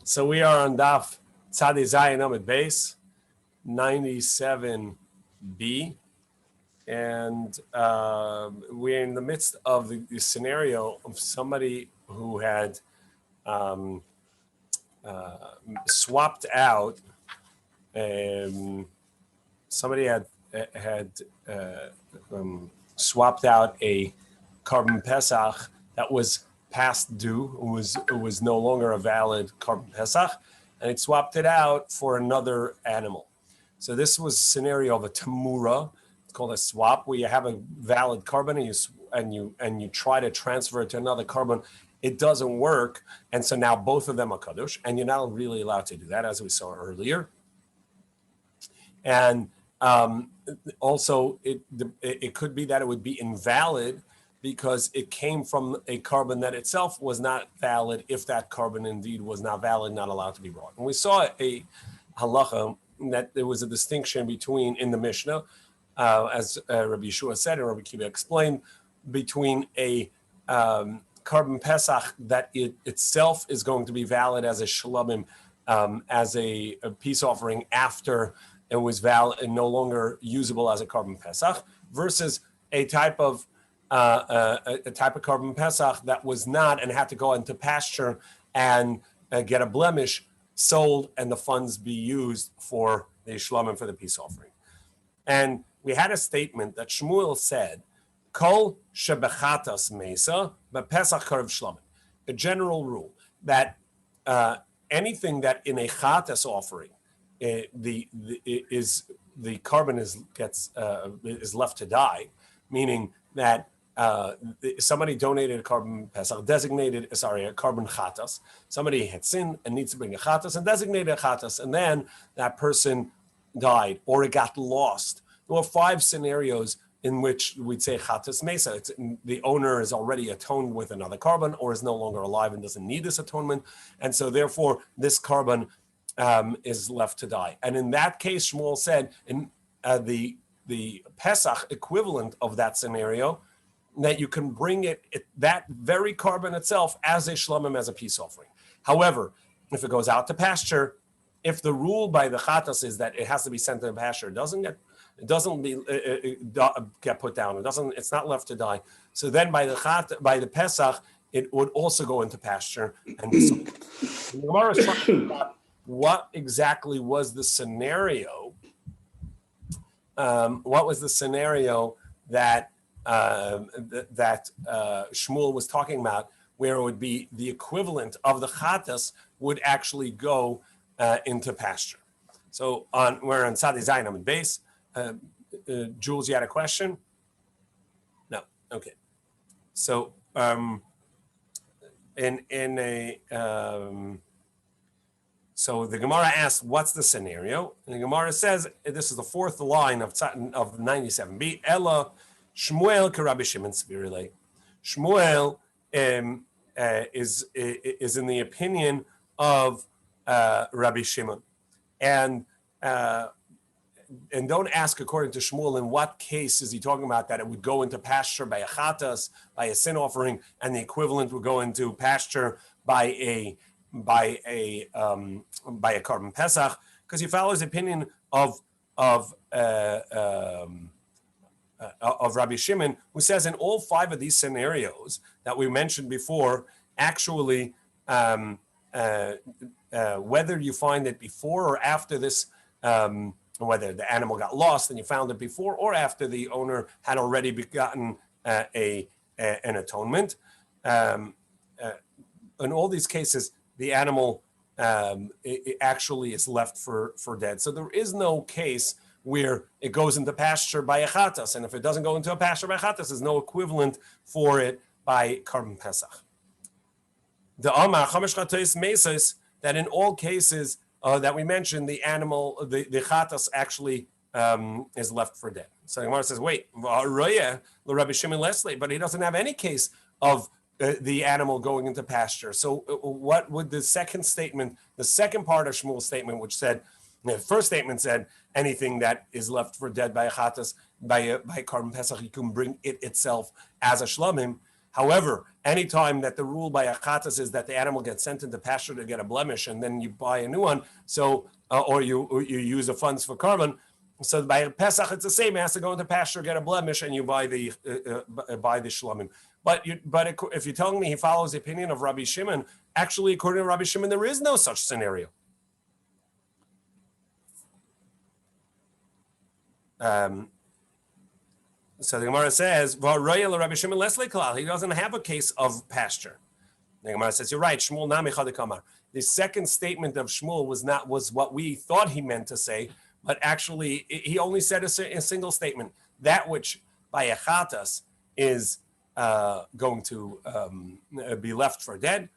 So we are on Daf Tzadi Zayin Amud Beis, 97b, and we're in the midst of the scenario of somebody who had swapped out. Somebody had swapped out a carbon Pesach that was past due. It was no longer a valid carbon Pesach, and it swapped it out for another animal. So this was a scenario of a tamura. It's called a swap, where you have a valid carbon and you try to transfer it to another carbon. It doesn't work, and so now both of them are kadosh, and you're not really allowed to do that, as we saw earlier. And also, it could be that it would be invalid because it came from a carbon that itself was not valid. If that carbon indeed was not valid, not allowed to be brought. And we saw a halacha that there was a distinction between, in the Mishnah, as Rabbi Yeshua said and Rabbi Kiva explained, between a carbon Pesach that it itself is going to be valid as a shalomim, as a peace offering after it was valid and no longer usable as a carbon Pesach, versus a type of carbon Pesach that was not and had to go into pasture and get a blemish sold, and the funds be used for the shlomim, for the peace offering. And we had a statement that Shmuel said, Kol shebechatas mesa bepesach karev shlomim. A general rule that anything that in a chatas offering the carbon is left to die, meaning that somebody donated a carbon Pesach, a carbon chatas. Somebody had sinned and needs to bring a chatas and designated a chatas, and then that person died or it got lost. There were 5 scenarios in which we'd say chatas mesa. The owner is already atoned with another carbon or is no longer alive and doesn't need this atonement, and so therefore this carbon is left to die. And in that case, Shmuel said in the Pesach equivalent of that scenario, that you can bring that very carbon itself as a shlomim, as a peace offering. However, if it goes out to pasture, if the rule by the chatas is that it has to be sent to pasture, it doesn't get put down. It's not left to die. So then by the Pesach, it would also go into pasture. And the Gemara is talking about what exactly was the scenario. What was the scenario that Shmuel was talking about, where it would be the equivalent of the chatas would actually go into pasture. So we're on Tzadi Zayin Amud Beis. Jules, you had a question? No. Okay. So so the Gemara asks, what's the scenario? And the Gemara says, this is the 4th line of 97b. Ella Shmuel Rabbi Shimon Tzvi. Shmuel is in the opinion of Rabbi Shimon, and don't ask according to Shmuel in what case is he talking about that it would go into pasture by a chatas, by a sin offering, and the equivalent would go into pasture by a carbon Pesach, because he follows the opinion of Rabbi Shimon, who says in all 5 of these scenarios that we mentioned before, actually, whether you find it before or after this, whether the animal got lost and you found it before or after the owner had already gotten an atonement, in all these cases, the animal it actually is left for dead. So there is no case where it goes into pasture by a chatas, and if it doesn't go into a pasture by chatas, there's no equivalent for it by carbon Pesach. The Amar Chamesh Chatos Mesos, that in all cases that we mentioned, the animal, the chatas actually is left for dead. So the Gemara says, wait, Rabbi Shimon Leslie, but he doesn't have any case of the animal going into pasture. So what would the second part of Shmuel's statement, which said, the first statement said anything that is left for dead by a chatas, by carbon Pesach, you can bring it itself as a shlomim. However, anytime that the rule by achatas is that the animal gets sent into pasture to get a blemish, and then you buy a new one, or you use the funds for carbon. So by Pesach, it's the same. It has to go into pasture, get a blemish, and you buy the shlamim. But if you're telling me he follows the opinion of Rabbi Shimon, actually, according to Rabbi Shimon, there is no such scenario. So the Gemara says, Rabbi Shimon he doesn't have a case of pasture. The Gemara says, you're right. Shmuel nami chadikamar. The second statement of Shmuel was what we thought he meant to say, but actually he only said a single statement. That which by achatas is going to be left for dead.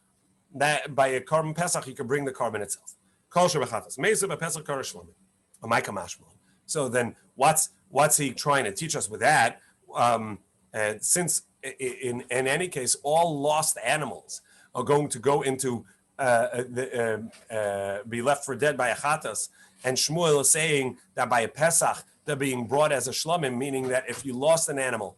That by a carbon pesach you can bring the carbon itself. So then what's he trying to teach us with that? Since in any case all lost animals are going to go into be left for dead by achatas, and Shmuel is saying that by a pesach they're being brought as a shlamim, meaning that if you lost an animal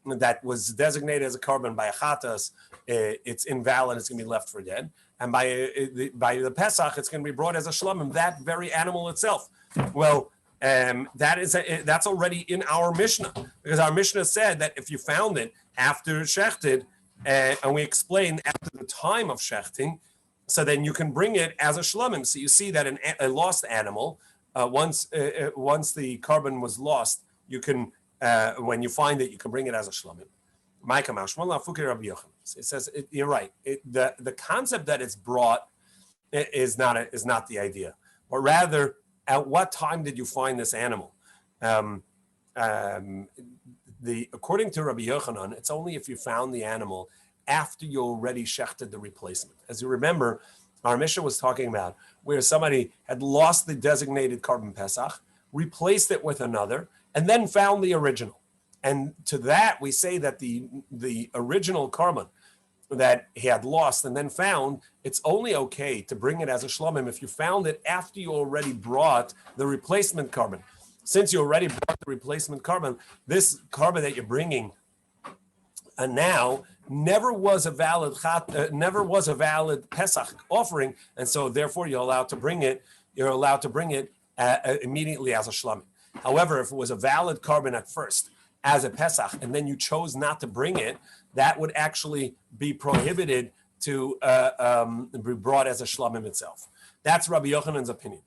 that was designated as a carbon by achatas, it's invalid, it's going to be left for dead, and by the pesach it's going to be brought as a shlamim, that very animal itself. Well, that's already in our Mishnah, because our Mishnah said that if you found it after shechted, and we explained after the time of shechting, so then you can bring it as a shlamim. So you see that a lost animal, once the carbon was lost, you can when you find it, you can bring it as a shlamim. So it says you're right. The concept that it's brought is not the idea, but rather, at what time did you find this animal? According to Rabbi Yochanan, it's only if you found the animal after you already shechted the replacement. As you remember, our Mishnah was talking about where somebody had lost the designated carbon pesach, replaced it with another, and then found the original. And to that, we say that the original carbon that he had lost and then found, it's only okay to bring it as a shlamim if you found it after you already brought the replacement carbon. Since you already brought the replacement carbon, this carbon that you're bringing now never was a valid Pesach offering, and so therefore you're allowed to bring it immediately as a shlamim. However, if it was a valid carbon at first as a Pesach, and then you chose not to bring it, that would actually be prohibited to be brought as a shlamim itself. That's Rabbi Yochanan's opinion.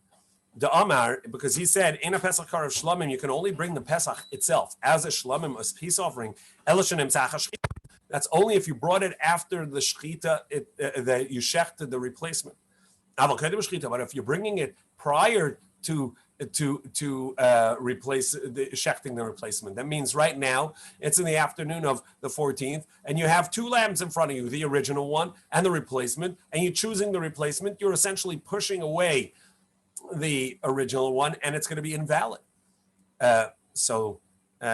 The Amar, because he said in a Pesach kar of shlamim, you can only bring the Pesach itself as a shlamim, a peace offering. That's only if you brought it after the shechita, that you shechted the replacement. But if you're bringing it prior to replace the shechting the replacement, that means right now it's in the afternoon of the 14th, and you have two lambs in front of you, the original one and the replacement, and you're choosing the replacement. You're essentially pushing away the original one, and it's going to be invalid. So he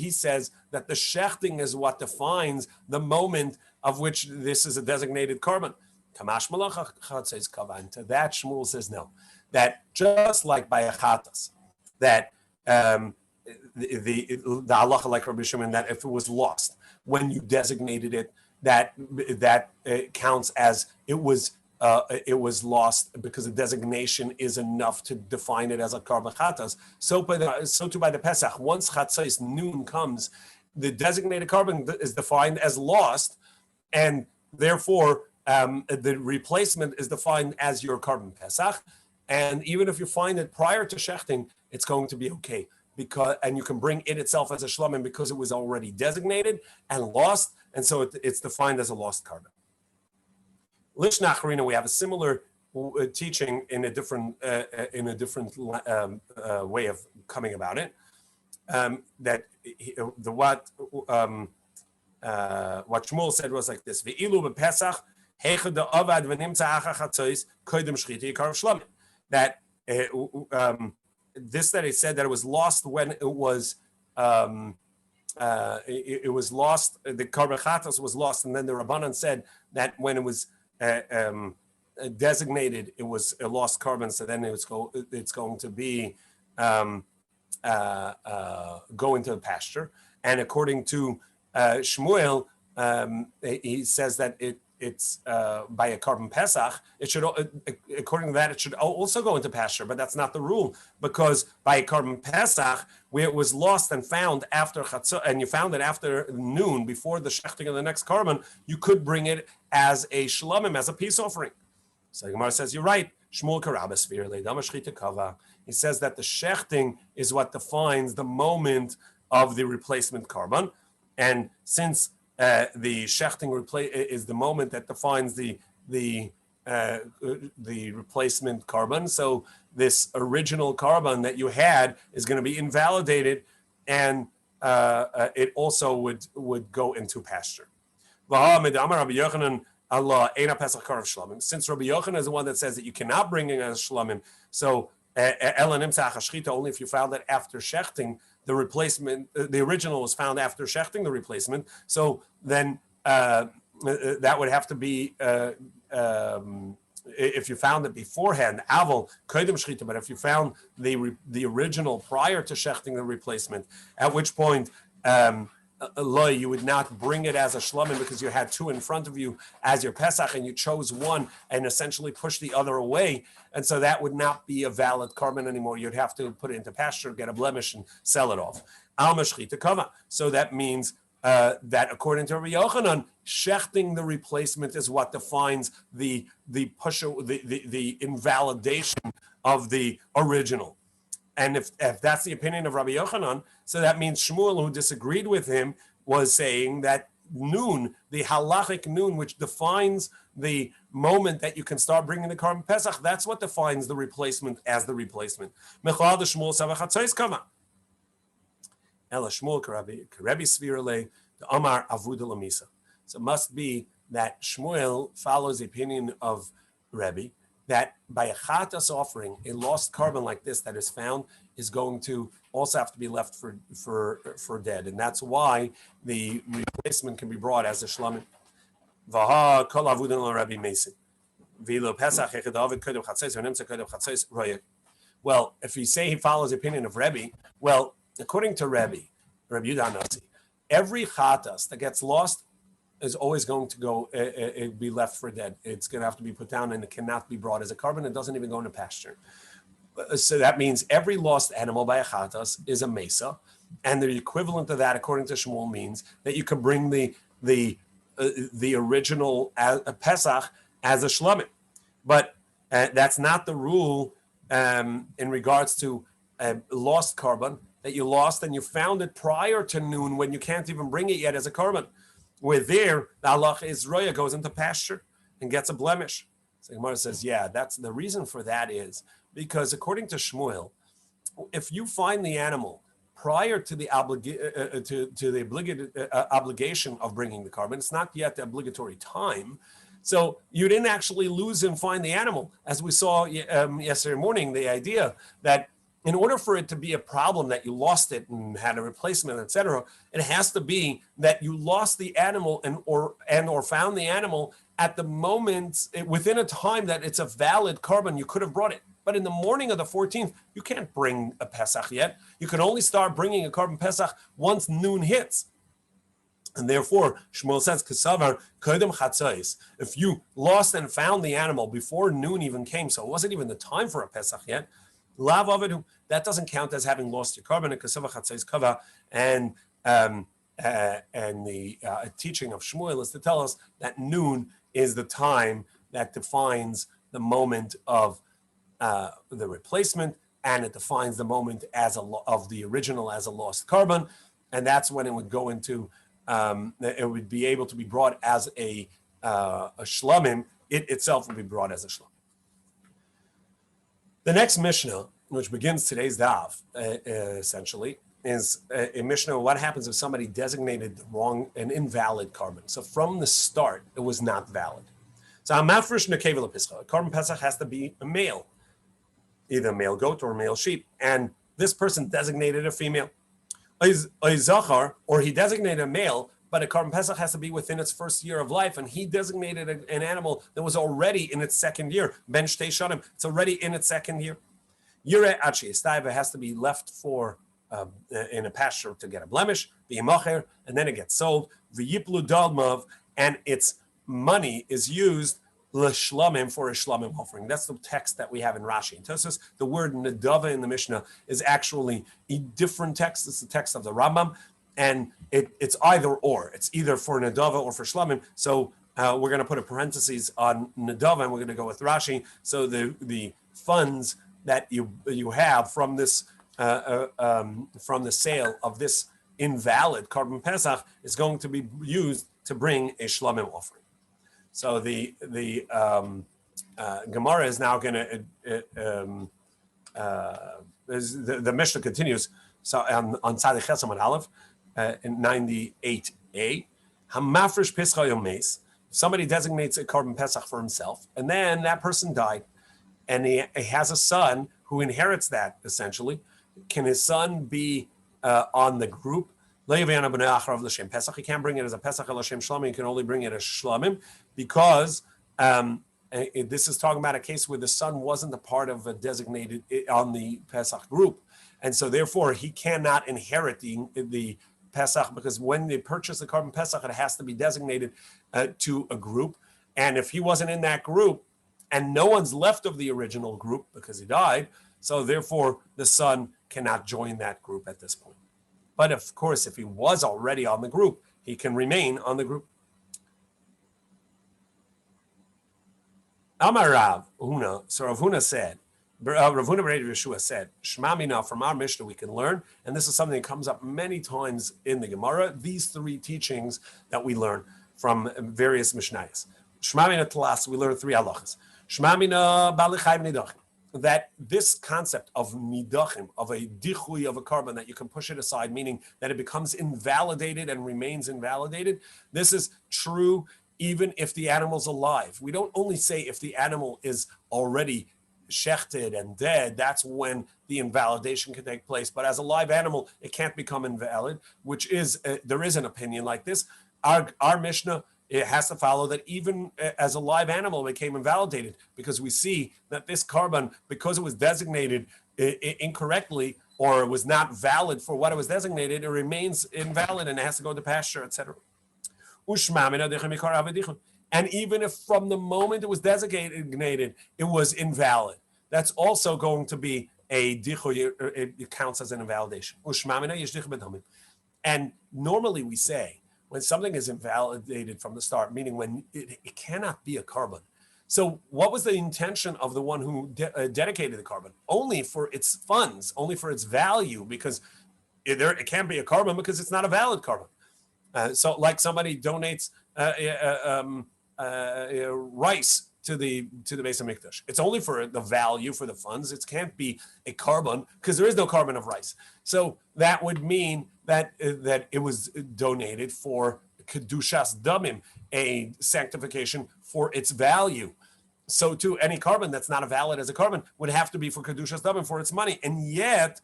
says that the shechting is what defines the moment of which this is a designated carbon. Kamash malach says kava, and to that Shmuel says no. That just like by achatas, that the halacha like Rabbi Shimon, that if it was lost when you designated it, that counts as it was lost because the designation is enough to define it as a carbon chatas. So too by the Pesach, once chatzos noon comes, the designated carbon is defined as lost, and therefore the replacement is defined as your carbon Pesach. And even if you find it prior to shechting, it's going to be okay, and you can bring it itself as a shlamim because it was already designated and lost, and so it's defined as a lost carbon. Lishna Acharina, we have a similar teaching in a different way of coming about it. What Shmuel said was like this: Ve'ilu b'Pesach heichad da'avad v'nimtza acha chatzos koydem shchita yikar shlamim. That this that he said that it was lost when it was lost. The carbon chatos was lost, and then the Rabbanan said that when it was designated, it was a lost carbon. So then it's going to be go into the pasture. And according to Shmuel, he says that it's by a carbon Pesach, it should, according to that, it should also go into pasture, but that's not the rule, because by a carbon Pesach, where it was lost and found after Chatzot, and you found it after noon, before the shechting of the next carbon, you could bring it as a shlomim, as a peace offering. So Gemara says, you're right. Shmuel karabas kava. He says that the shechting is what defines the moment of the replacement carbon, and since the shechting is the moment that defines the replacement carbon. So this original carbon that you had is going to be invalidated, and it also would go into pasture. Since Rabbi Yochanan is the one that says that you cannot bring in as shlamim, so only if you found it after shechting, the replacement, the original was found after shechting the replacement. So then that would have to be if you found it beforehand, aval koydem shchita. But if you found the original prior to shechting the replacement, at which point you would not bring it as a shlamim because you had two in front of you as your Pesach and you chose one and essentially pushed the other away. And so that would not be a valid carbon anymore. You'd have to put it into pasture, get a blemish, and sell it off. So that means that according to Rabbi Yochanan, shechting the replacement is what defines the invalidation of the original. And if that's the opinion of Rabbi Yochanan, so that means Shmuel, who disagreed with him, was saying that noon, the halachic noon, which defines the moment that you can start bringing the carbon Pesach, that's what defines the replacement as the replacement. Ela Shmuel Rebbe Tzvi the Amar Avuda Lamisa. So it must be that Shmuel follows the opinion of Rebbe, that by a chatas offering, a lost carbon like this that is found is going to also have to be left for dead, and that's why the replacement can be brought as a shlamim. Vaha kol avudan Rabbi Mason. V'lo Pesach echad David kodem chatzos v'nemtza kodem chatzos royek. Well, if you say he follows the opinion of Rebbe, well, according to Rabbi Yehuda Nasi, every chatas that gets lost is always going to go be left for dead. It's going to have to be put down, and it cannot be brought as a carbon. It doesn't even go into pasture. So that means every lost animal by a chatas is a mesa, and the equivalent of that, according to Shmuel, means that you can bring the original Pesach as a shlamim. But that's not the rule in regards to lost carbon that you lost and you found it prior to noon when you can't even bring it yet as a carbon. Where there, the halacha is roya goes into pasture and gets a blemish. So Gemara says, yeah, that's the reason for that is because according to Shmuel, if you find the animal prior to the obligation of bringing the carbon, it's not yet the obligatory time. So you didn't actually lose and find the animal, as we saw yesterday morning. The idea that in order for it to be a problem that you lost it and had a replacement, etc., it has to be that you lost the animal or found the animal at the moment within a time that it's a valid carbon. You could have brought it, but in the morning of the 14th, you can't bring a Pesach yet. You can only start bringing a carbon Pesach once noon hits. And therefore, Shmuel says, "Kasavar kodem chatzos." If you lost and found the animal before noon even came, so it wasn't even the time for a Pesach yet, lav avidu, that doesn't count as having lost your carbon. And kasavar chatzos kava, and the teaching of Shmuel is to tell us that noon is the time that defines the moment of the replacement, and it defines the moment of the original as a lost carbon, and that's when it would go into. It would be able to be brought as a shlamim. It itself would be brought as a shlamim. The next Mishnah, which begins today's daf, essentially, is a Mishnah. What happens if somebody designated an invalid carbon? So from the start, it was not valid. So a mafresh nekevel pischa. A carbon pesach has to be a male, either a male goat or a male sheep, and this person designated a female. Or he designated a male, but a carbon pesach has to be within its first year of life, and he designated an animal that was already in its second year. Ben shtei shanim, it's already in its second year. Yireh achi estaiva has to be left for in a pasture to get a blemish, v'yimacher, and then it gets sold, v'yiplu dalmav, and its money is used l'shlamim for a shlamim offering. That's the text that we have in Rashi. In Tosfos, the word nedava in the Mishnah is actually a different text. It's the text of the Rambam, and it's either or. It's either for nedava or for shlamim. So we're going to put a parenthesis on nedava, and we're going to go with Rashi. So the funds that you have from this from the sale of this invalid Korban Pesach is going to be used to bring a shlamim offering. So the Gemara is now going to the Mishnah continues. So on Tzaddik Chesamad Aleph in 98a, Hamafresh Pesach Yomes. Somebody designates a Korban Pesach for himself, and then that person died, and he has a son who inherits that essentially. Can his son be on the group? He can't bring it as a Pesach L'Shem Shlamim. He can only bring it as Shlamim because this is talking about a case where the son wasn't a part of a designated on the Pesach group, and so therefore he cannot inherit the Pesach, because when they purchase the Korban Pesach, it has to be designated to a group, and if he wasn't in that group, and no one's left of the original group because he died, so therefore the son cannot join that group at this point. But of course, if he was already on the group, he can remain on the group. Amar Rav Huna, so Rav Huna said, Rav Huna B'Rei Yeshua said, Shema Mina, from our Mishnah we can learn, and this is something that comes up many times in the Gemara, these three teachings that we learn from various Mishnayos. Shema Mina Talas, we learn three halachas. Shema Mina Balichai Nidachim, that this concept of nidachim, of a dichui of a korban, that you can push it aside, meaning that it becomes invalidated and remains invalidated, this is true even if the animal's alive. We don't only say if the animal is already shechted and dead, that's when the invalidation can take place. But as a live animal, it can't become invalid, which is, there is an opinion like this. Our Mishnah, it has to follow that even as a live animal it became invalidated, because we see that this korban, because it was designated incorrectly or was not valid for what it was designated, it remains invalid and it has to go to pasture, etc. And even if from the moment it was designated, it was invalid, that's also going to be a dichuy, it counts as an invalidation. And normally we say, when something is invalidated from the start, meaning when it cannot be a korban. So what was the intention of the one who dedicated the korban? Only for its funds, only for its value, because it can't be a korban because it's not a valid korban. So like somebody donates rice to the Beis HaMikdash. It's only for the value, for the funds. It can't be a korban because there is no korban of rice. So that would mean that it was donated for kedushas damim, a sanctification for its value. So too, any korban that's not valid as a korban would have to be for kedushas damim, for its money. And yet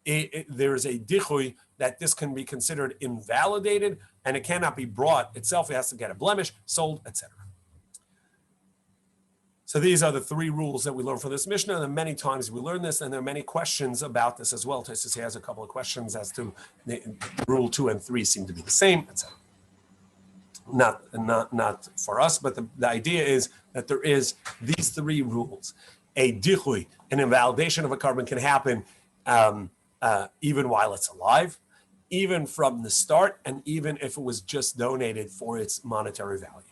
there is a dichui that this can be considered invalidated and it cannot be brought itself. It has to get a blemish, sold, etc. So these are the three rules that we learn from this Mishnah, and many times we learn this, and there are many questions about this as well. Tosfos has a couple of questions as to rule 2 and 3 seem to be the same, etc. Not for us, but the idea is that there is these three rules. A dichui, an invalidation of a korban, can happen even while it's alive, even from the start, and even if it was just donated for its monetary value.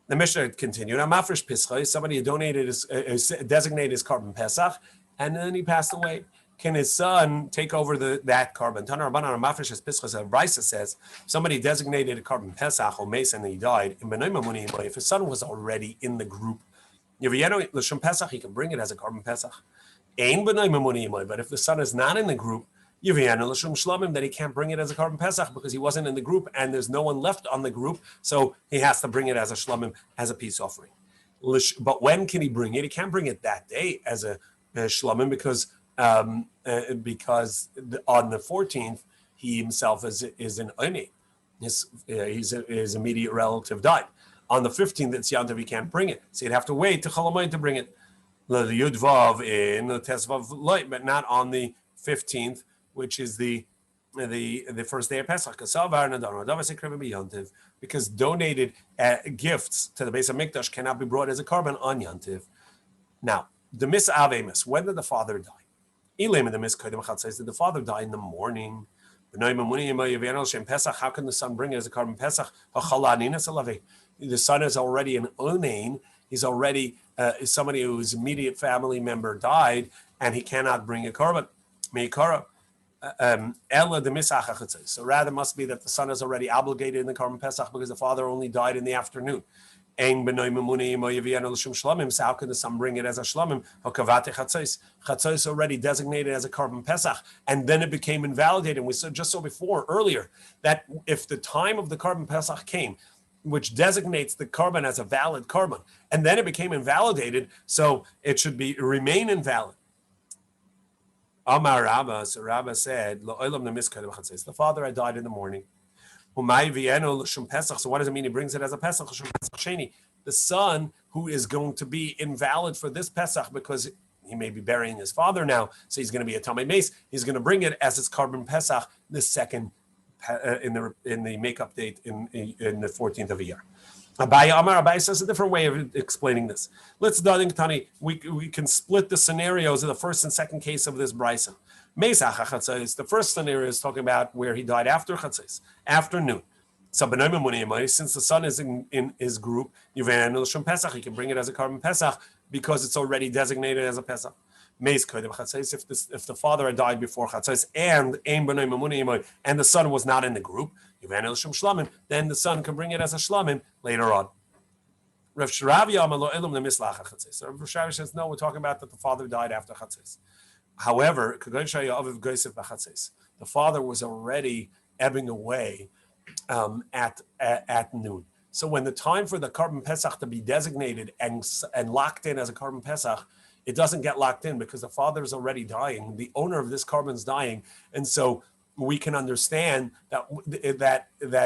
The Mishnah continued. Amafresh Pesach, somebody donated designated his korban Pesach, and then he passed away. Can his son take over that korban? Tana Rabbanan Amafresh Pesach, Raisa says, somebody designated a korban Pesach or Mace and he died. If his son was already in the group, he can bring it as a korban Pesach. But if the son is not in the group, that he can't bring it as a korban Pesach because he wasn't in the group and there's no one left on the group, so he has to bring it as a shlamim, as a peace offering. But when can he bring it? He can't bring it that day as a shlamim because on the 14th he himself is an oni. His immediate relative died. On the 15th it's Yantav, he can't bring it, so he'd have to wait to Chol Hamoed to bring it. The Yudvav in the Tesvav light, but not on the 15th, which is the first day of Pesach. Because donated gifts to the base of Mikdash cannot be brought as a carbon on Yantiv. Now, the mis avemus, when did the father die? Did the father die in the morning? How can the son bring it as a carbon Pesach? The son is already an onain. He's already somebody whose immediate family member died, and he cannot bring a carbon. So rather must be that the son is already obligated in the carbon Pesach because the father only died in the afternoon. So how can the son bring it as a shlamim? Chatzos already designated as a carbon Pesach, and then it became invalidated. And we just saw before earlier that if the time of the carbon Pesach came, which designates the carbon as a valid carbon, and then it became invalidated, so it should remain invalid. Amar Rabba, so Rabba said, the father had died in the morning. So what does it mean? He brings it as a Pesach. The son who is going to be invalid for this Pesach because he may be burying his father now, so he's going to be a Tamei Mace. He's going to bring it as his carbon Pesach the second in the makeup date in the 14th of a year. Abai says a different way of explaining this. Let's Tani. We can split the scenarios of the first and second case of this brisa. The first scenario is talking about where he died after Chatzos, afternoon. So since the son is in his group, he can bring it as a carbon Pesach because it's already designated as a Pesach. If the father had died before Chatzos and the son was not in the group, then the son can bring it as a shlamim later on. Rav Shravi says, no, we're talking about that the father died after Chatzos. However, the father was already ebbing away at noon. So when the time for the carbon Pesach to be designated and locked in as a carbon Pesach, it doesn't get locked in because the father is already dying. The owner of this carbon is dying, and so we can understand that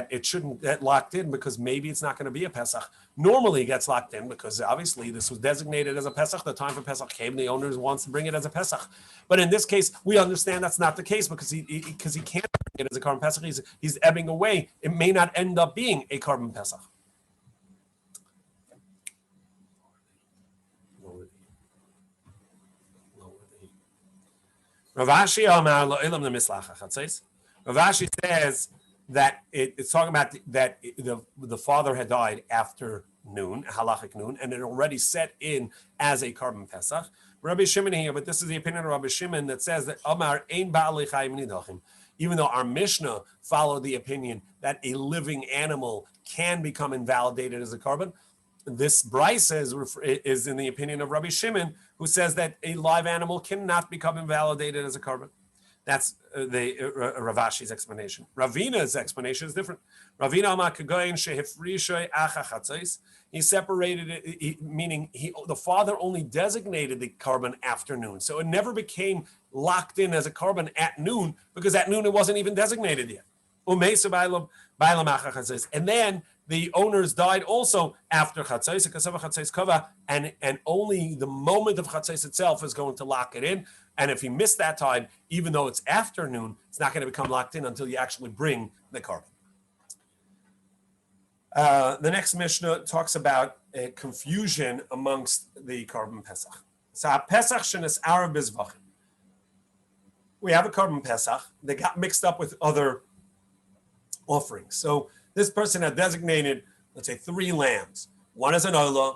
it shouldn't get locked in because maybe it's not going to be a Pesach. Normally it gets locked in because obviously this was designated as a Pesach. The time for Pesach came. The owner wants to bring it as a Pesach. But in this case, we understand that's not the case because he can't bring it as a carbon Pesach. He's ebbing away. It may not end up being a carbon Pesach. Ravashi says that it's talking about that the father had died after noon, halachic noon, and it already set in as a carbon Pesach. Rabbi Shimon here, but this is the opinion of Rabbi Shimon that says that Amar ein ba'alei chayim nidachim. Even though our Mishnah followed the opinion that a living animal can become invalidated as a carbon, this brisa is in the opinion of Rabbi Shimon, who says that a live animal cannot become invalidated as a carbon. That's the Ravashi's explanation. Ravina's explanation is different. Ravina amar kagoyin shehifrishay acha chatzos. He separated it, meaning the father only designated the carbon afternoon, so it never became locked in as a carbon at noon because at noon it wasn't even designated yet. And then the owners died also after Chatzos, Chatzos Kava, and only the moment of Chatzos itself is going to lock it in. And if you miss that time, even though it's afternoon, it's not going to become locked in until you actually bring the carbon. The next Mishnah talks about a confusion amongst the carbon Pesach. So Pesach shenes Arab bizvachim. We have a carbon Pesach. They got mixed up with other offerings. So this person had designated, let's say, 3 lambs. One as an olah,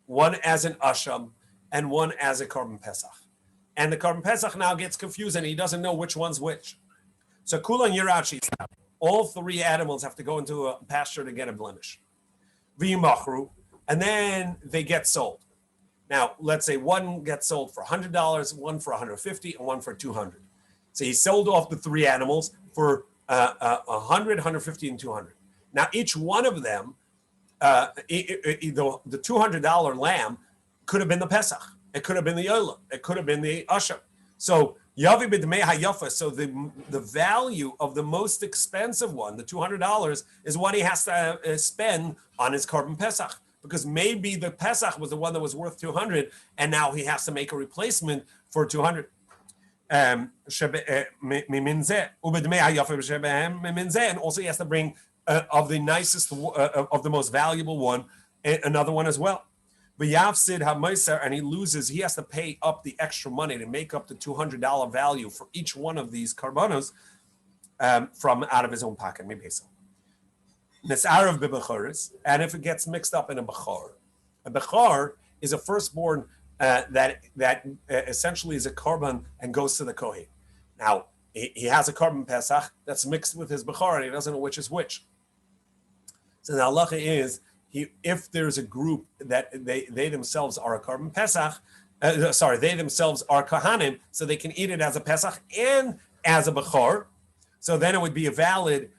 one as an asham, and one as a carbon Pesach. And the carbon Pesach now gets confused and he doesn't know which one's which. So kulan yirachi, all 3 animals have to go into a pasture to get a blemish. V'yimachru, and then they get sold. Now, let's say one gets sold for $100, one for $150, and one for $200. So he sold off the 3 animals for $100, $150, and $200. Now, each one of them, the $200 lamb could have been the Pesach. It could have been the Yola. It could have been the Asham. So, Yavi b'dmei hayafa. So the value of the most expensive one, the $200, is what he has to spend on his carbon Pesach. Because maybe the Pesach was the one that was worth $200, and now he has to make a replacement for $200. and also he has to bring of the nicest, of the most valuable one, another one as well. And he loses, he has to pay up the extra money to make up the $200 value for each one of these karbanos from out of his own pocket. And if it gets mixed up in a bechor is a firstborn that essentially is a korban and goes to the kohen. Now he has a korban pesach that's mixed with his bechor, and he doesn't know which is which. So the halacha is if there's a group that they themselves are a korban pesach, they themselves are kahanim, so they can eat it as a pesach and as a bechor. So then it would be a valid,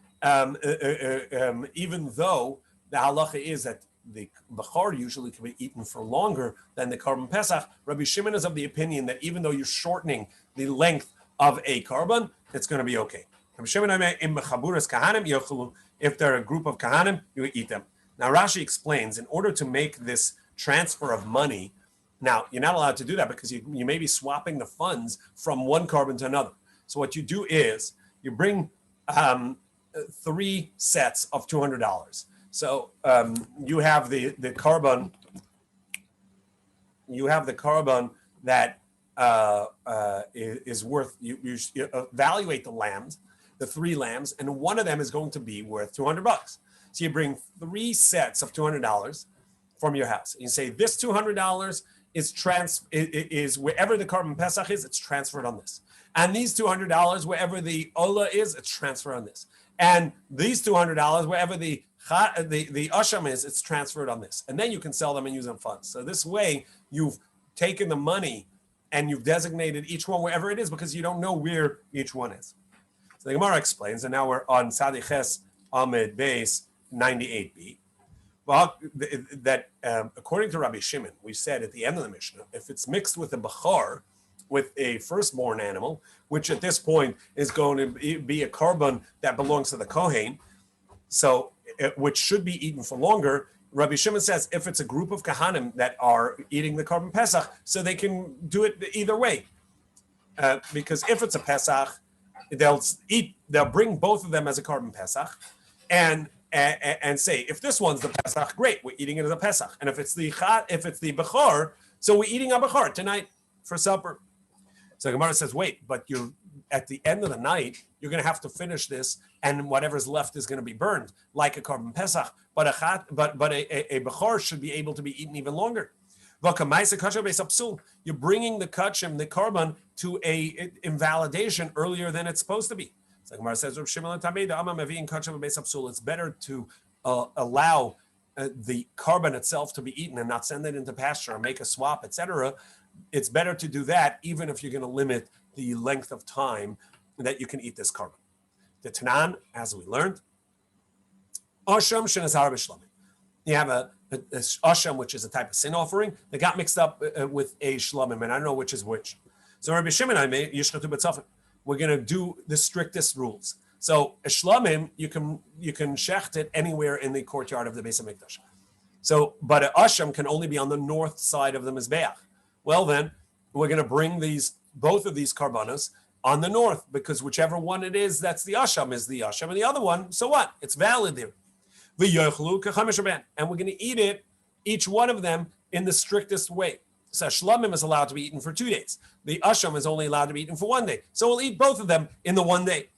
even though the halacha is that the bechor usually can be eaten for longer than the korban pesach. Rabbi Shimon is of the opinion that even though you're shortening the length of a korban, it's going to be okay. Rabbi Shimon, if they're a group of kahanim, you eat them. Now Rashi explains, in order to make this transfer of money, now you're not allowed to do that because you may be swapping the funds from one korban to another. So what you do is you bring 3 sets of $200. So you have the korban. You have the korban that is worth. You evaluate the lambs, the 3 lambs, and one of them is going to be worth $200. So you bring 3 sets of $200 from your house. You say this $200 is wherever the korban pesach is, it's transferred on this. And these $200, wherever the ola is, it's transferred on this. And these $200, wherever the asham is, it's transferred on this. And then you can sell them and use them funds. So this way, you've taken the money and you've designated each one wherever it is because you don't know where each one is. So the Gemara explains, and now we're on Sadiches Amid Beis 98b. Well, that according to Rabbi Shimon, we said at the end of the Mishnah, if it's mixed with a bechor, with a firstborn animal, which at this point is going to be a korban that belongs to the kohen, so which should be eaten for longer. Rabbi Shimon says if it's a group of kahanim that are eating the korban pesach, so they can do it either way, because if it's a pesach, they'll bring both of them as a korban pesach, and say if this one's the pesach, great, we're eating it as a pesach, and if it's the bechor, so we're eating a bechor tonight for supper. So Gemara says, wait, but you're at the end of the night, you're going to have to finish this, and whatever's left is going to be burned, like a korban pesach. But a bechor should be able to be eaten even longer. You're bringing the kachim, the korban, to a invalidation earlier than it's supposed to be. So Gemara says, it's better to allow the korban itself to be eaten and not send it into pasture or make a swap, etc. It's better to do that, even if you're going to limit the length of time that you can eat this korban. The Tanan, as we learned, Asham shenazar b'shlamim. You have a Asham, which is a type of sin offering, that got mixed up with a shlamim, and I don't know which is which. So Rabbi Shimon, we're going to do the strictest rules. So a shlamim, you can shecht it anywhere in the courtyard of the Beis HaMikdash. So, but an asham can only be on the north side of the mizbeach. Well, then we're going to bring both of these karbanos on the north, because whichever one it is, that's the asham, is the asham, and the other one, so what? It's valid there. And we're going to eat it, each one of them, in the strictest way. So shlamim is allowed to be eaten for 2 days. The asham is only allowed to be eaten for 1 day. So we'll eat both of them in the 1 day.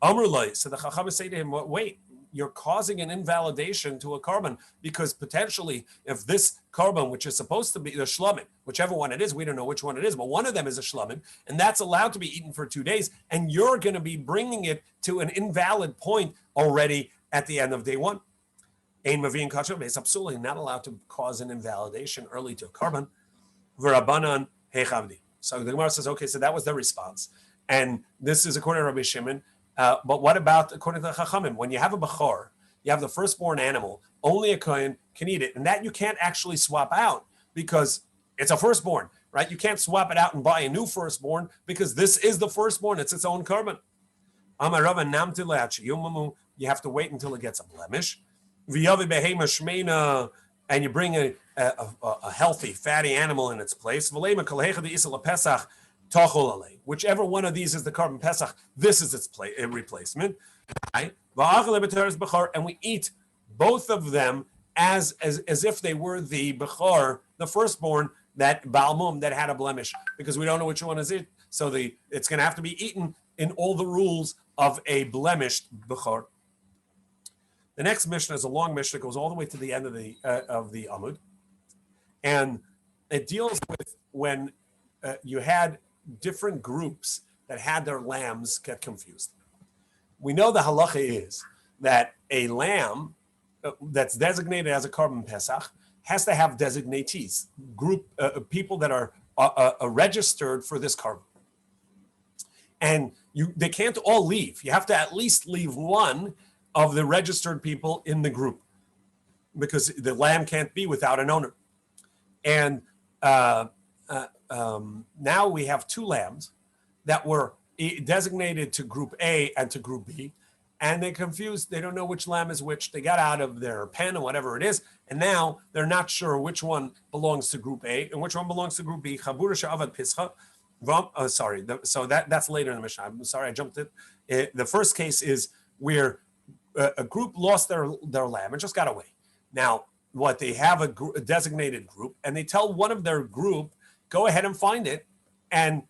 Amrullah, so the chacham say to him, wait, you're causing an invalidation to a korban, because potentially if this korban, which is supposed to be the shlamim, whichever one it is, we don't know which one it is, but one of them is a shlamim, and that's allowed to be eaten for 2 days, and you're going to be bringing it to an invalid point already at the end of day 1. Ein mavi'in kacha beis absolutely not allowed to cause an invalidation early to a korban. V'rabanan hechavdi. So the Gemara says, okay, so that was the response, and this is according to Rabbi Shimon. But what about according to the Chachamim? When you have a bechor, you have the firstborn animal, only a kohen can eat it, and that you can't actually swap out because it's a firstborn, right? You can't swap it out and buy a new firstborn because this is the firstborn; it's its own korban. You have to wait until it gets a blemish. And you bring a healthy, fatty animal in its place. Tachol alei. Whichever one of these is the carbon pesach, this is its replacement. Right? And we eat both of them as if they were the bechor, the firstborn, that balmum that had a blemish, because we don't know which one is it. So it's going to have to be eaten in all the rules of a blemished bechor. The next Mishnah is a long Mishnah, goes all the way to the end of the Amud, and it deals with when you had different groups that had their lambs get confused. We know the halacha is that a lamb that's designated as a carbon pesach has to have designatees, group people that are registered for this carbon, and they can't all leave. You have to at least leave one of the registered people in the group, because the lamb can't be without an owner. And now we have two lambs that were designated to group A and to group B, and they're confused. They don't know which lamb is which. They got out of their pen or whatever it is, and now they're not sure which one belongs to group A and which one belongs to group B. So that's later in the Mishnah. I'm sorry, I jumped it. The first case is where a group lost their lamb and just got away. Now, what they have a designated group, and they tell one of their group, go ahead and find it and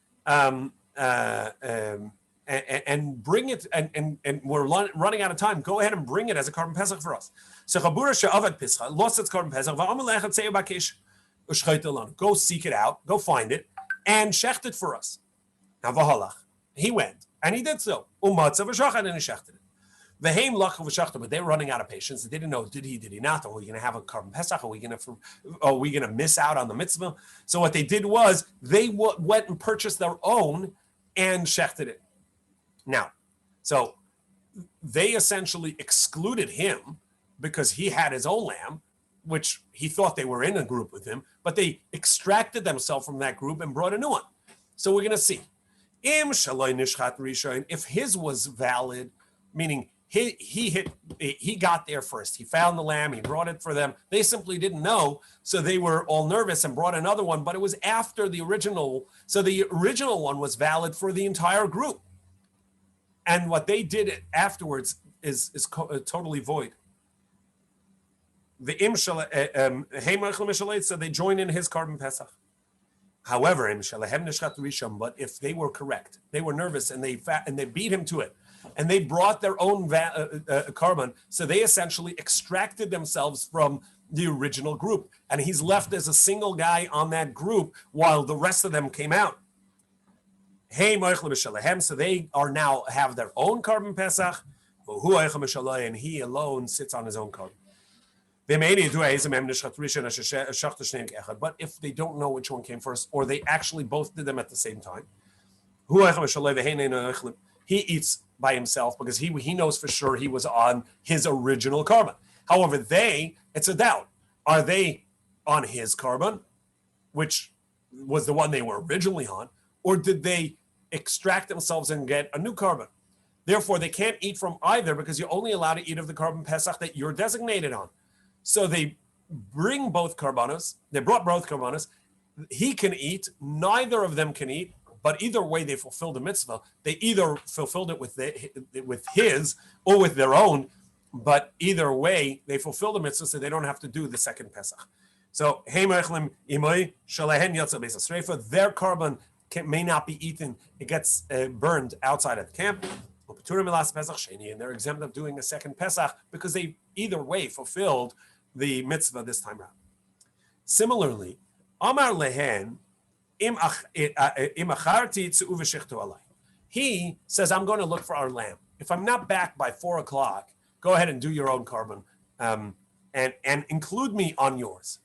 bring it, and we're running out of time. Go ahead and bring it as a carbon pesach for us. So Chabura she'avad pischa lost its carbon pesach. Go seek it out. Go find it and shecht it for us. Now v'halach, he went and he did so. Umatzav v'shachan, and he shechted it. V'heim lachav v'shachta, but they were running out of patience. They didn't know, did he not? Are we going to have a carbon pesach? Are we going to miss out on the mitzvah? So what they did was they went and purchased their own and shechted it. Now, so they essentially excluded him because he had his own lamb, which he thought they were in a group with him, but they extracted themselves from that group and brought a new one. So we're going to see. If his was valid, meaning he got there first. He found the lamb. He brought it for them. They simply didn't know, so they were all nervous and brought another one. But it was after the original, so the original one was valid for the entire group. And what they did afterwards is totally void. So they join in his carbon pesach. However, but if they were correct, they were nervous and they beat him to it, and they brought their own carbon, so they essentially extracted themselves from the original group, and he's left as a single guy on that group while the rest of them came out. So they are now have their own carbon pesach, and he alone sits on his own carbon. But if they don't know which one came first, or they actually both did them at the same time, he eats by himself because he knows for sure he was on his original carbon. However, it's a doubt. Are they on his carbon, which was the one they were originally on, or did they extract themselves and get a new carbon? Therefore, they can't eat from either because you're only allowed to eat of the carbon pesach that you're designated on. So they bring both karbanos. They brought both karbanos. He can eat. Neither of them can eat. But either way, they fulfilled the mitzvah. They either fulfilled it with his or with their own. But either way, they fulfill the mitzvah, so they don't have to do the second Pesach. So their carbon may not be eaten. It gets burned outside of the camp. And they're exempt of doing a second Pesach because they either way fulfilled the mitzvah this time around. Similarly, Amar lehen, he says, I'm going to look for our lamb. If I'm not back by 4:00, go ahead and do your own carbon and include me on yours.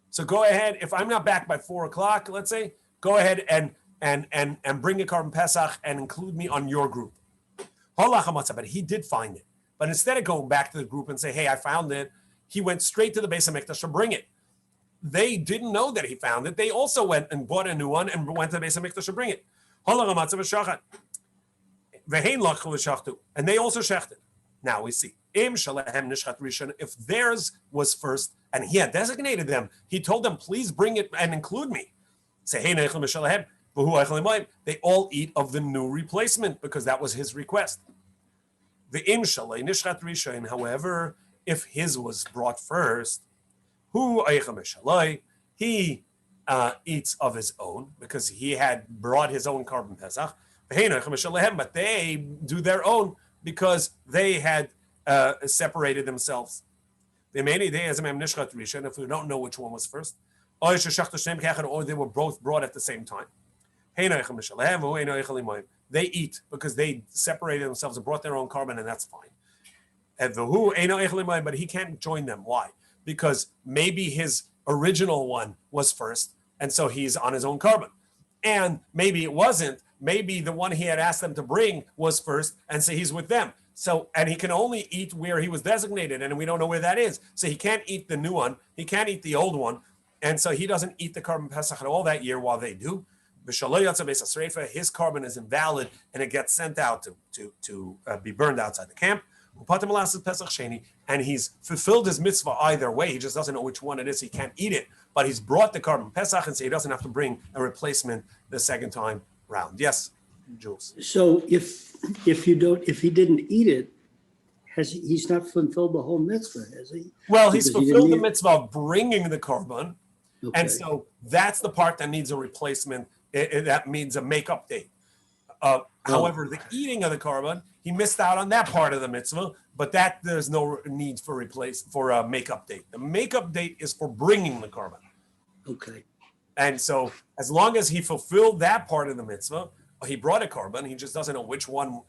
So go ahead. If I'm not back by 4:00, let's say, go ahead and bring a carbon Pesach and include me on your group. But he did find it. But instead of going back to the group and say, hey, I found it, he went straight to the Beis HaMikdash to bring it. They didn't know that he found it. They also went and bought a new one and went to the Beis HaMikdash to bring it. And they also shechted. Now we see, if theirs was first and he had designated them, he told them, please bring it and include me. Say, hey, They all eat of the new replacement because that was his request. The im shalei nishchat rishon, however, if his was brought first, he eats of his own because he had brought his own carbon pesach. But they do their own because they had separated themselves. If we don't know which one was first, or they were both brought at the same time. They eat because they separated themselves and brought their own carbon, and that's fine. But he can't join them. Why? Because maybe his original one was first, and so he's on his own carbon. And maybe it wasn't. Maybe the one he had asked them to bring was first, and so he's with them. So, and he can only eat where he was designated, and we don't know where that is. So he can't eat the new one. He can't eat the old one. And so he doesn't eat the carbon pesach at all that year while they do. His carbon is invalid, and it gets sent out to be burned outside the camp. And he's fulfilled his mitzvah either way. He just doesn't know which one it is. He can't eat it, but he's brought the carbon pesach, and so he doesn't have to bring a replacement the second time round. Yes, Jules. So if he didn't eat it, he's not fulfilled the whole mitzvah, has he? Well, he's fulfilled the mitzvah of bringing the carbon, okay. And so that's the part that needs a replacement. That means a make-up date. However, the eating of the carbon, he missed out on that part of the mitzvah, but that there's no need for a make-up date. The make-up date is for bringing the carbon. Okay. And so as long as he fulfilled that part of the mitzvah, he brought a carbon, he just doesn't know which one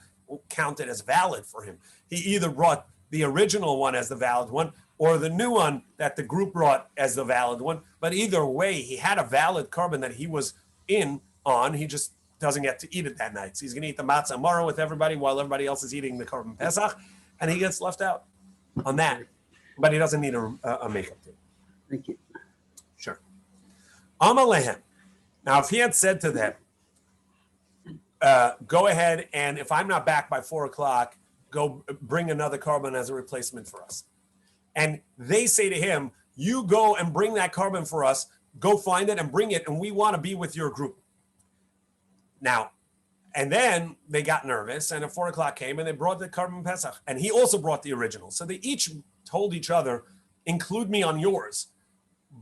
counted as valid for him. He either brought the original one as the valid one or the new one that the group brought as the valid one. But either way, he had a valid carbon that he was on. He just doesn't get to eat it that night. So he's going to eat the matzah tomorrow with everybody while everybody else is eating the carbon pesach, and he gets left out on that. But he doesn't need a makeup date. Thank you. Sure. Amalehem. Now, if he had said to them, go ahead, and if I'm not back by 4:00, go bring another carbon as a replacement for us. And they say to him, you go and bring that carbon for us, go find it and bring it, and we want to be with your group. Now, and then they got nervous, and at 4:00 came, and they brought the carbon pesach, and he also brought the original. So they each told each other, include me on yours,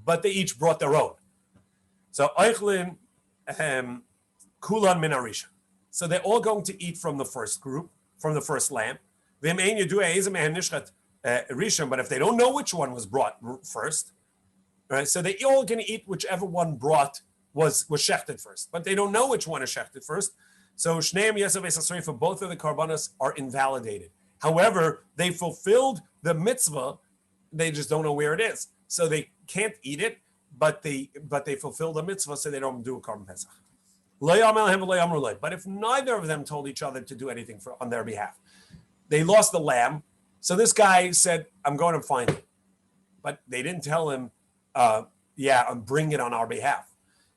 but they each brought their own. So Eichlin, Kulan min Arisha. So they're all going to eat from the first group, from the first lamb. But if they don't know which one was brought first, right? So they all going to eat whichever one brought was shechted first, but they don't know which one is shechted first. So Shneim Yesav Esasrei, both of the karbanos are invalidated. However, they fulfilled the mitzvah, they just don't know where it is. So they can't eat it, but they fulfill the mitzvah, so they don't do a carbon pesach. But if neither of them told each other to do anything on their behalf, they lost the lamb. So this guy said, I'm going to find it. But they didn't tell him, bring it on our behalf.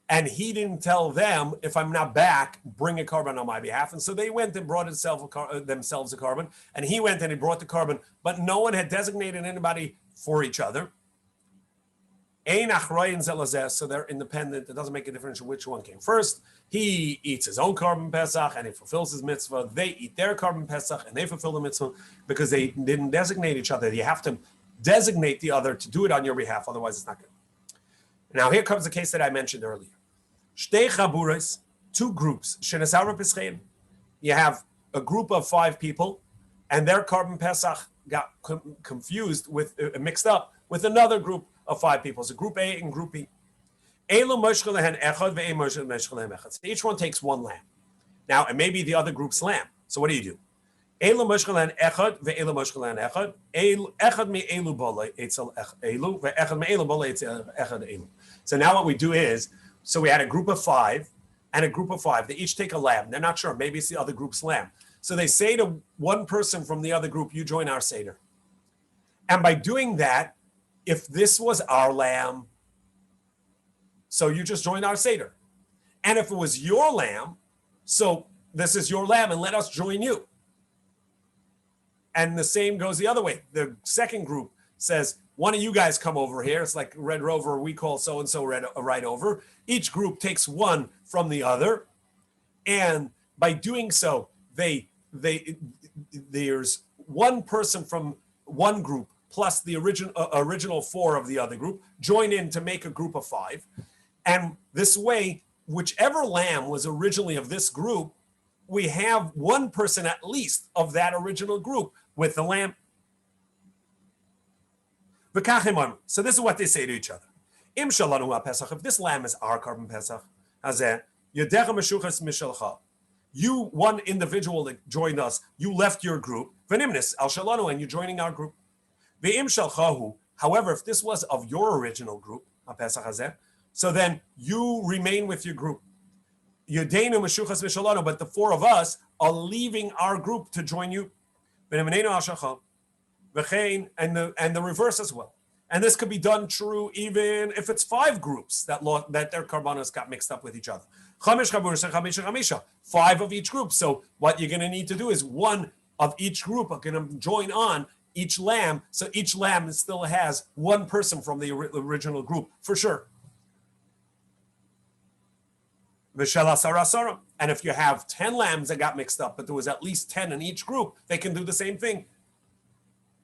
And he didn't tell them, if I'm not back, bring a carbon on my behalf. And so they went and brought themselves a carbon. And he went and he brought the carbon. But no one had designated anybody for each other. So they're independent. It doesn't make a difference which one came first. He eats his own carbon pesach and he fulfills his mitzvah. They eat their carbon pesach and they fulfill the mitzvah because they didn't designate each other. You have to designate the other to do it on your behalf. Otherwise, it's not good. Now, here comes the case that I mentioned earlier. Shtei chaburos, two groups. You have a group of 5 people and their carbon pesach got confused with, mixed up with another group of 5 people. So group A and group B. Each one takes one lamb. Now, it may be the other group's lamb. So what do you do? So now what we do is, so we had a group of 5 and a group of 5. They each take a lamb. They're not sure. Maybe it's the other group's lamb. So they say to one person from the other group, you join our Seder. And by doing that, if this was our lamb, so you just join our Seder. And if it was your lamb, so this is your lamb and let us join you. And the same goes the other way. The second group says, one of you guys come over here. It's like Red Rover. We call so-and-so right over. Each group takes one from the other. And by doing so, there's one person from one group plus the original four of the other group join in to make a group of five. And this way, whichever lamb was originally of this group, we have one person at least of that original group with the lamb. So this is what they say to each other. If this lamb is our carbon Pesach, you, one individual that joined us, you left your group, and you're joining our group. However, if this was of your original group, so then you remain with your group. But the four of us are leaving our group to join you. And the reverse as well. And this could be done true even if it's five groups that their karbanos got mixed up with each other. 5 of each group. So what you're going to need to do is one of each group are going to join on each lamb. So each lamb still has one person from the original group for sure. And if you have 10 lambs that got mixed up, but there was at least 10 in each group, they can do the same thing.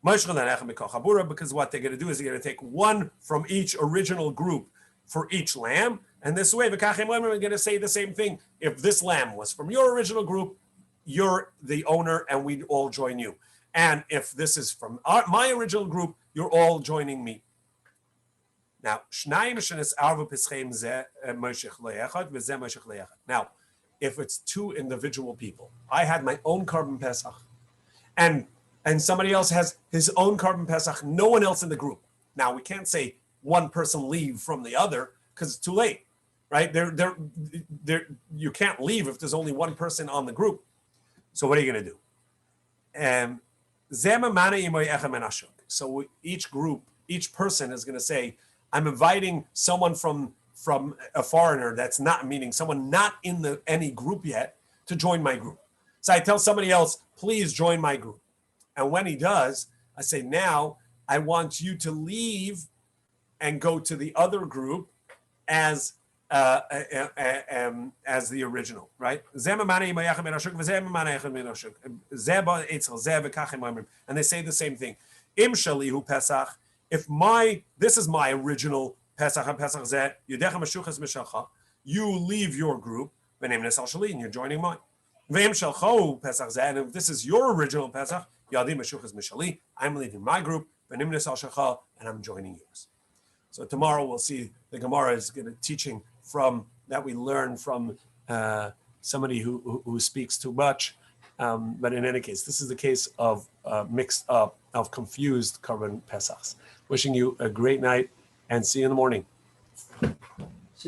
Because what they're going to do is they're going to take one from each original group for each lamb. And this way, we're going to say the same thing. If this lamb was from your original group, you're the owner and we all join you. And if this is from my original group, you're all joining me. Now, if it's two individual people, I had my own carbon Pesach, and somebody else has his own carbon Pesach, no one else in the group. Now, we can't say one person leave from the other because it's too late, right? You can't leave if there's only one person on the group. So what are you going to do? So each group, each person is going to say, I'm inviting someone from a foreigner that's not, meaning someone not in any group yet, to join my group. So I tell somebody else, please join my group. And when he does, I say, now I want you to leave and go to the other group as the original, right? And they say the same thing. Im shalihu Pesach. If this is my original Pesach, you leave your group, and you're joining mine. And if this is your original Pesach, I'm leaving my group, and I'm joining yours. So tomorrow we'll see the Gemara is going to teaching from that we learn from somebody who speaks too much. But in any case, this is the case of mixed up, of confused carbon Pesachs. Wishing you a great night and see you in the morning.